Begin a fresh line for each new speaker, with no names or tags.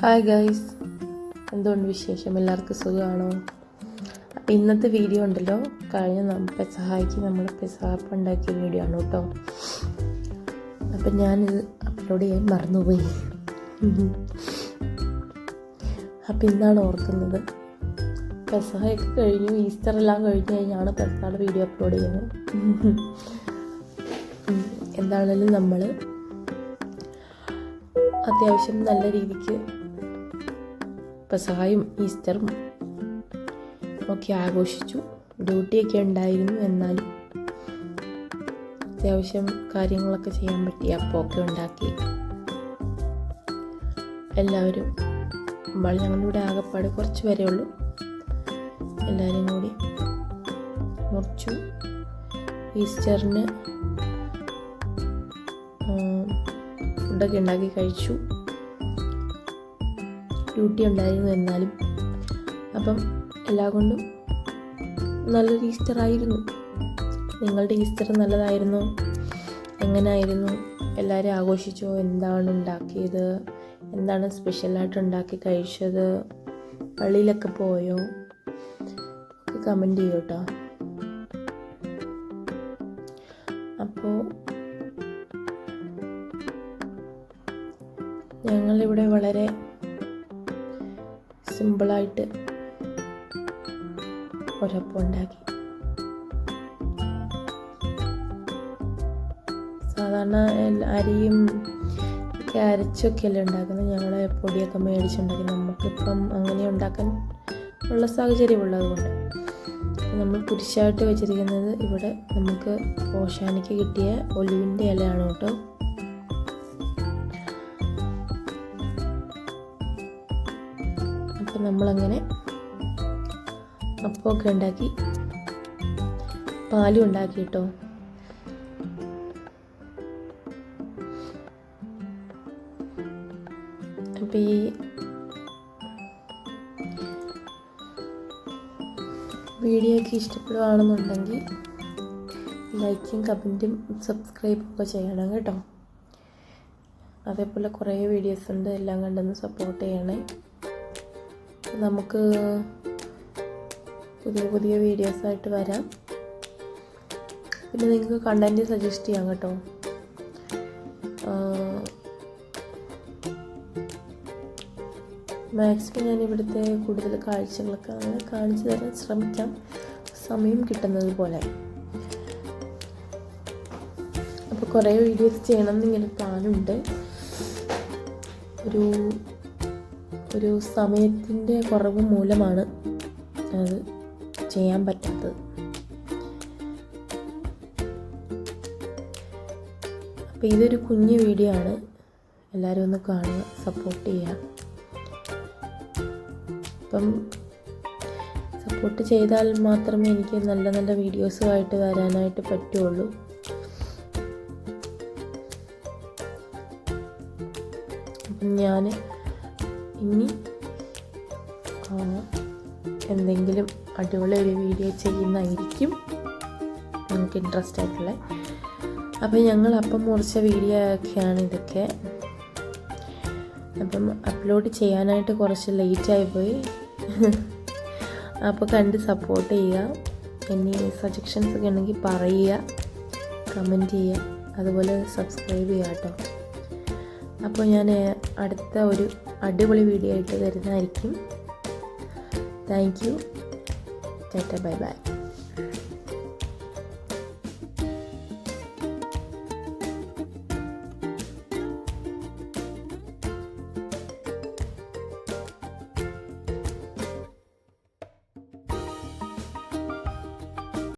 Hi guys, എന്തുകൊണ്ട് വിശേഷം? എല്ലാവർക്കും സുഖമാണോ? അപ്പോൾ ഇന്നത്തെ വീഡിയോ ഉണ്ടല്ലോ, കഴിഞ്ഞ പെസഹായ്ക്ക് നമ്മൾ പെസഹാപ്പം ഉണ്ടാക്കിയ വീഡിയോ ആണ് കേട്ടോ. അപ്പം ഞാനിത് അപ്ലോഡ് ചെയ്യാൻ മറന്നുപോയി. അപ്പം ഇന്നാണ് ഓർക്കുന്നത്. പെസഹയൊക്കെ കഴിഞ്ഞു, ഈസ്റ്റർ എല്ലാം കഴിഞ്ഞ് കഴിഞ്ഞാണ് പെസഹയുടെ വീഡിയോ അപ്ലോഡ് ചെയ്യുന്നത്. എന്താണെങ്കിലും നമ്മൾ അത്യാവശ്യം നല്ല രീതിക്ക് പെസഹായും ഈസ്റ്ററും ഒക്കെ ആഘോഷിച്ചു. ഡ്യൂട്ടിയൊക്കെ ഉണ്ടായിരുന്നു, എന്നാലും അത്യാവശ്യം കാര്യങ്ങളൊക്കെ ചെയ്യാൻ പറ്റി. അപ്പമൊക്കെ ഉണ്ടാക്കി എല്ലാവരും ഞങ്ങളുടെ ഇവിടെ ആകെപ്പാട് കുറച്ച് വരെ ഉള്ളൂ, എല്ലാവരും കൂടി മുറിച്ചു. ഈസ്റ്ററിന് ഫുഡൊക്കെ ഉണ്ടാക്കി കഴിച്ചു. ഡ്യൂട്ടി ഉണ്ടായിരുന്നു എന്നാലും. അപ്പം എല്ലാം കൊണ്ടും നല്ലൊരു ഈസ്റ്റർ ആയിരുന്നു. നിങ്ങളുടെ ഈസ്റ്റർ നല്ലതായിരുന്നോ? എങ്ങനെയായിരുന്നു? എല്ലാവരും ആഘോഷിച്ചോ? എന്താണ് ഉണ്ടാക്കിയത്? എന്താണ് സ്പെഷ്യലായിട്ട് ഉണ്ടാക്കി കഴിച്ചത്? പള്ളിയിലൊക്കെ പോയോ? ഒക്കെ കമൻറ്റ് ചെയ്യൂ കേട്ടോ. അപ്പോൾ ഞങ്ങളിവിടെ വളരെ സിമ്പിളായിട്ട് ഒരപ്പം ഉണ്ടാക്കി. സാധാരണ അരിയും ഒക്കെ അരച്ചൊക്കെയല്ലേ ഉണ്ടാക്കുന്നത്, ഞങ്ങളെ പൊടിയൊക്കെ മേടിച്ചുണ്ടാക്കി. നമുക്കിപ്പം അങ്ങനെ ഉണ്ടാക്കാൻ ഉള്ള സാഹചര്യമുള്ളത് കൊണ്ട് നമ്മൾ കുരിശായിട്ട് വെച്ചിരിക്കുന്നത് ഇവിടെ നമുക്ക് ഓശാനിക്ക് കിട്ടിയ ഒലിവിൻ്റെ ഇലയാണ് കേട്ടോ. അപ്പം നമ്മളങ്ങനെ അപ്പമൊക്കെ ഉണ്ടാക്കി, പാലും ഉണ്ടാക്കി കേട്ടോ. അപ്പം ഈ വീഡിയോ ഒക്കെ ഇഷ്ടപ്പെടുകയാണെന്നുണ്ടെങ്കിൽ ലൈക്കും കമൻറ്റും സബ്സ്ക്രൈബും ഒക്കെ ചെയ്യണം കേട്ടോ. അതേപോലെ കുറേ വീഡിയോസ് ഉണ്ട്, എല്ലാം കണ്ടൊന്ന് സപ്പോർട്ട് ചെയ്യണേ. നമുക്ക് പുതിയ പുതിയ വീഡിയോസായിട്ട് വരാം. പിന്നെ നിങ്ങൾക്ക് കണ്ടൻറ്റ് സജസ്റ്റ് ചെയ്യാം കേട്ടോ. മാക്സിമം ഞാൻ ഇവിടുത്തെ കൂടുതൽ കാഴ്ചകളൊക്കെ അങ്ങനെ കാണിച്ചു തരാൻ ശ്രമിക്കാം, സമയം കിട്ടുന്നത് പോലെ. അപ്പോൾ കുറേ വീഡിയോസ് ചെയ്യണം എന്നിങ്ങനെ പ്ലാനുണ്ട്. ഒരു സമയത്തിൻ്റെ കുറവ് മൂലമാണ് അത് ചെയ്യാൻ പറ്റാത്തത്. അപ്പോൾ ഇതൊരു കുഞ്ഞു വീഡിയോ ആണ്, എല്ലാവരും ഒന്ന് കാണുക, സപ്പോർട്ട് ചെയ്യുക. അപ്പം സപ്പോർട്ട് ചെയ്താൽ മാത്രമേ എനിക്ക് നല്ല നല്ല വീഡിയോസുമായിട്ട് വരാനായിട്ട് പറ്റുള്ളൂ. അപ്പം ഞാൻ ഇനി എന്തെങ്കിലും അടിപൊളി ഒരു വീഡിയോ ചെയ്യുന്നതായിരിക്കും, നമുക്ക് ഇൻട്രസ്റ്റ് ആയിട്ടുള്ള. അപ്പം ഞങ്ങൾ അപ്പം മുറിച്ച വീഡിയോ ഒക്കെയാണ് ഇതൊക്കെ. അപ്പം അപ്ലോഡ് ചെയ്യാനായിട്ട് കുറച്ച് ലേറ്റായിപ്പോയി. അപ്പോൾ കണ്ട് സപ്പോർട്ട് ചെയ്യുക. ഇനി സജഷൻസ് ഒക്കെ ഉണ്ടെങ്കിൽ പറയുക, കമൻറ്റ് ചെയ്യുക, അതുപോലെ സബ്സ്ക്രൈബ് ചെയ്യുക കേട്ടോ. അപ്പോൾ ഞാൻ അടുത്ത ഒരു അടിപൊളി വീഡിയോ ആയിട്ട് വരുന്നതായിരിക്കും. Thank you. Tata, bye bye.